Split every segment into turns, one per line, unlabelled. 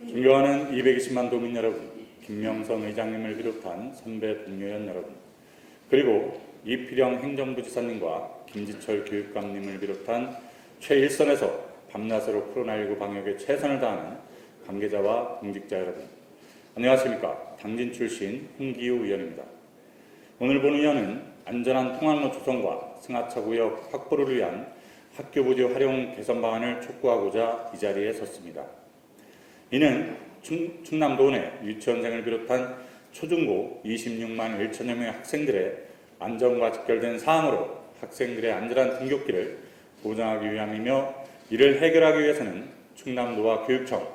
존경하는 220만 도민 여러분, 김명선 의장님을 비롯한 선배 동료연 여러분, 그리고 이필영 행정부지사님과 김지철 교육감님을 비롯한 최일선에서 밤낮으로 코로나19 방역에 최선을 다하는 관계자와 공직자 여러분, 안녕하십니까. 당진 출신 홍기우 의원입니다. 오늘 본 의원은 안전한 통학로 조성과 승하차구역 확보를 위한 학교부지 활용 개선 방안을 촉구하고자 이 자리에 섰습니다. 이는 충남도 내 유치원생을 비롯한 초중고 26만 1천여 명의 학생들의 안전과 직결된 사항으로 학생들의 안전한 등굣길을 보장하기 위함이며, 이를 해결하기 위해서는 충남도와 교육청,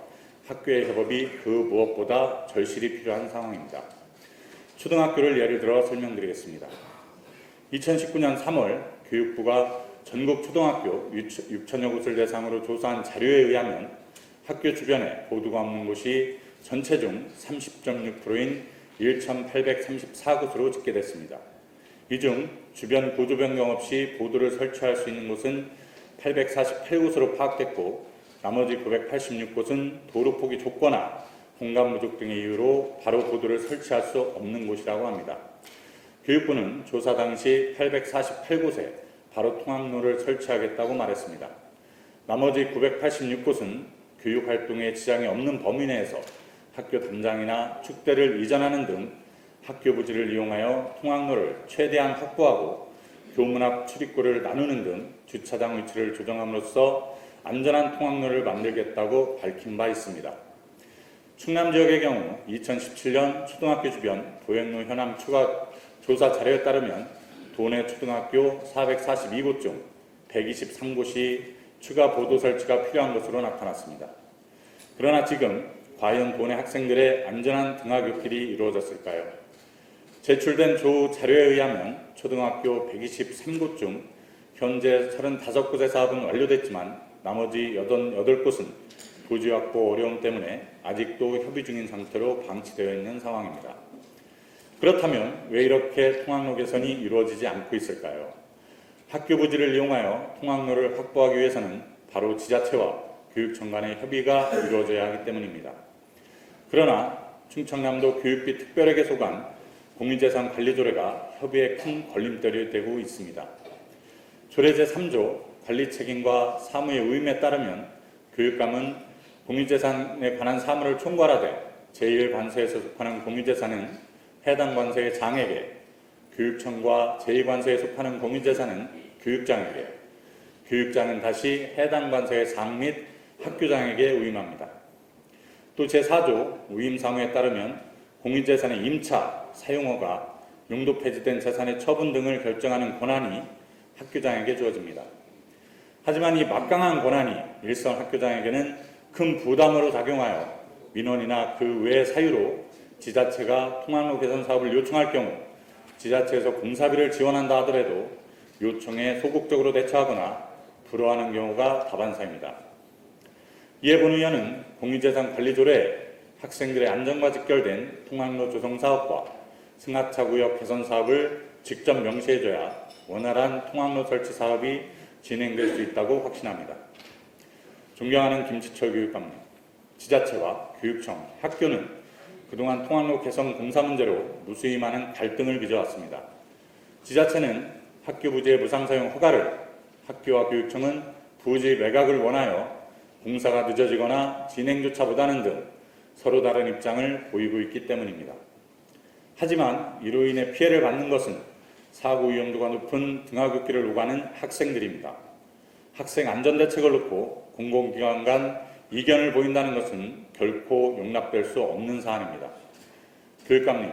학교의 협업이 그 무엇보다 절실히 필요한 상황입니다. 초등학교를 예를 들어 설명드리겠습니다. 2019년 3월 교육부가 전국 초등학교 6천여 곳을 대상으로 조사한 자료에 의하면 학교 주변에 보도가 없는 곳이 전체 중 30.6%인 1,834곳으로 집계됐습니다. 이 중 주변 보조 변경 없이 보도를 설치할 수 있는 곳은 848곳으로 파악됐고, 나머지 986곳은 도로 폭이 좁거나 공간 부족 등의 이유로 바로 보도를 설치할 수 없는 곳이라고 합니다. 교육부는 조사 당시 848곳에 바로 통학로를 설치하겠다고 말했습니다. 나머지 986곳은 교육활동에 지장이 없는 범위 내에서 학교 담장이나 축대를 이전하는 등 학교 부지를 이용하여 통학로를 최대한 확보하고 교문 앞 출입구를 나누는 등 주차장 위치를 조정함으로써 안전한 통학로를 만들겠다고 밝힌 바 있습니다. 충남 지역의 경우 2017년 초등학교 주변 도행로 현황 추가 조사 자료에 따르면 도내 초등학교 442곳 중 123곳이 추가 보도 설치가 필요한 것으로 나타났습니다. 그러나 지금 과연 도내 학생들의 안전한 등하굣길이 이루어졌을까요? 제출된 조 자료에 의하면 초등학교 123곳 중 현재 35곳의 사업은 완료됐지만 나머지 88곳은 부지 확보 어려움 때문에 아직도 협의 중인 상태로 방치되어 있는 상황입니다. 그렇다면 왜 이렇게 통학로 개선이 이루어지지 않고 있을까요? 학교 부지를 이용하여 통학로를 확보하기 위해서는 바로 지자체와 교육청 간의 협의가 이루어져야 하기 때문입니다. 그러나 충청남도 교육비 특별회계 소관 공유재산 관리조례가 협의에 큰 걸림돌이 되고 있습니다. 조례 제3조 관리 책임과 사무의 의무에 따르면 교육감은 공유재산에 관한 사무를 총괄하되 제1관세에서 속하는 공유재산은 해당 관세의 장에게, 교육청과 제2관세에 속하는 공유재산은 교육장에게, 교육장은 다시 해당 관세의 장 및 학교장에게 위임합니다. 또 제4조 위임사무에 따르면 공유재산의 임차, 사용허가, 용도 폐지된 재산의 처분 등을 결정하는 권한이 학교장에게 주어집니다. 하지만 이 막강한 권한이 일선 학교장에게는 큰 부담으로 작용하여 민원이나 그 외의 사유로 지자체가 통학로 개선 사업을 요청할 경우 지자체에서 공사비를 지원한다 하더라도 요청에 소극적으로 대처하거나 불허하는 경우가 다반사입니다. 이에 본 의원은 공유재산 관리조례에 학생들의 안전과 직결된 통학로 조성 사업과 승하차구역 개선 사업을 직접 명시해줘야 원활한 통학로 설치 사업이 진행될 수 있다고 확신합니다. 존경하는 김지철 교육감님, 지자체와 교육청, 학교는 그동안 통학로 개선 공사 문제로 무수히 많은 갈등을 빚어왔습니다. 지자체는 학교 부지의 무상사용 허가를, 학교와 교육청은 부지 매각을 원하여 공사가 늦어지거나 진행조차 못하는 등 서로 다른 입장을 보이고 있기 때문입니다. 하지만 이로 인해 피해를 받는 것은 사고 위험도가 높은 등하굣길을 오가는 학생들입니다. 학생 안전대책을 놓고 공공기관 간 이견을 보인다는 것은 결코 용납될 수 없는 사안입니다. 교육감님,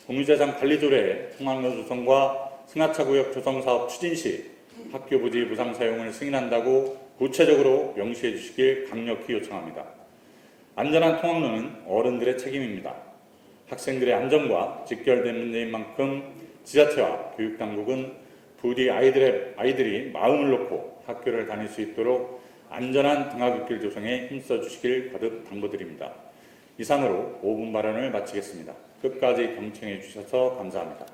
공유재산 관리조례에 통학로 조성과 승하차구역 조성 사업 추진 시 학교 부지 무상 사용을 승인한다고 구체적으로 명시해 주시길 강력히 요청합니다. 안전한 통학로는 어른들의 책임입니다. 학생들의 안전과 직결된 문제인 만큼 지자체와 교육당국은 부디 아이들이 마음을 놓고 학교를 다닐 수 있도록 안전한 등하굣길 조성에 힘써 주시길 거듭 당부드립니다. 이상으로 5분 발언을 마치겠습니다. 끝까지 경청해 주셔서 감사합니다.